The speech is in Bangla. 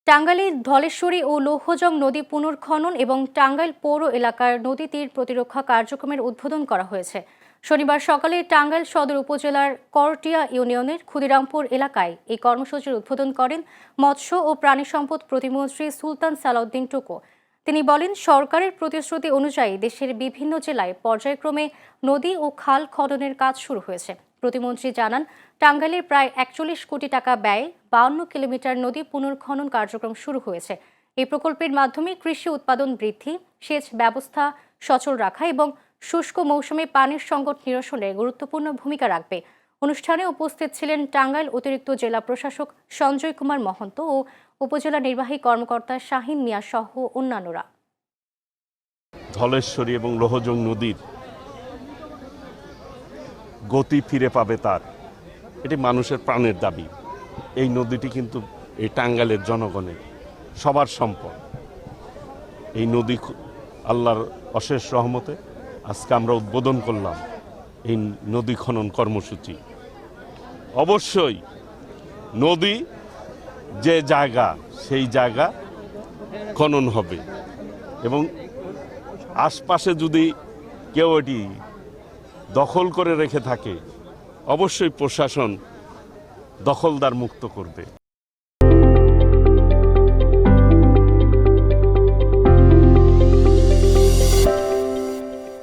টাঙ্গাইলের ধলেশ্বরী ও লৌহজং নদী পুনর্খনন এবং টাঙ্গাইল পৌর এলাকার নদী তীর প্রতিরক্ষা কার্যক্রমের উদ্বোধন করা হয়েছে। শনিবার সকালে টাঙ্গাইল সদর উপজেলার করটিয়া ইউনিয়নের ক্ষুদিরামপুর এলাকায় এই কর্মসূচির উদ্বোধন করেন মৎস্য ও প্রাণী সম্পদ প্রতিমন্ত্রী সুলতান সালাউদ্দিন টুকু। তিনি বলেন, সরকারের প্রতিশ্রুতি অনুযায়ী দেশের বিভিন্ন জেলায় পর্যায়ক্রমে নদী ও খাল খননের কাজ শুরু হয়েছে। প্রতিমন্ত্রী জানান, টাঙ্গাইলের প্রায় ৪১ কোটি টাকা ব্যয়ে ৫২ কিলোমিটার নদী পুনর্খনন কার্যক্রম শুরু হয়েছে। এই প্রকল্পের মাধ্যমে কৃষি উৎপাদন বৃদ্ধি, সেচ ব্যবস্থা সচল রাখা এবং শুষ্ক মৌসুমে পানির সংকট নিরসনে গুরুত্বপূর্ণ ভূমিকা রাখবে। অনুষ্ঠানে উপস্থিত ছিলেন টাঙ্গাইল অতিরিক্ত জেলা প্রশাসক সঞ্জয় কুমার মহন্ত ও উপজেলা নির্বাহী কর্মকর্তা শাহিন মিয়া সহ অন্যান্যরা। ধলেশ্বরী এবং লৌহজং নদীর গতি ফিরে পাবে, তার এটি মানুষের প্রাণের দাবি। এই নদীটি কিন্তু এই টাঙ্গাইলের জনগণের সবার সম্পদ। এই নদী আল্লাহর অশেষ রহমতে আজকে আমরা উদ্বোধন করলাম এই নদী খনন কর্মসূচি। অবশ্যই নদী যে জায়গা সেই জায়গা খনন হবে এবং আশপাশে যদি কেউ এটি দখল করে রেখে থাকে অবশ্যই প্রশাসন দখলদার মুক্ত করবে।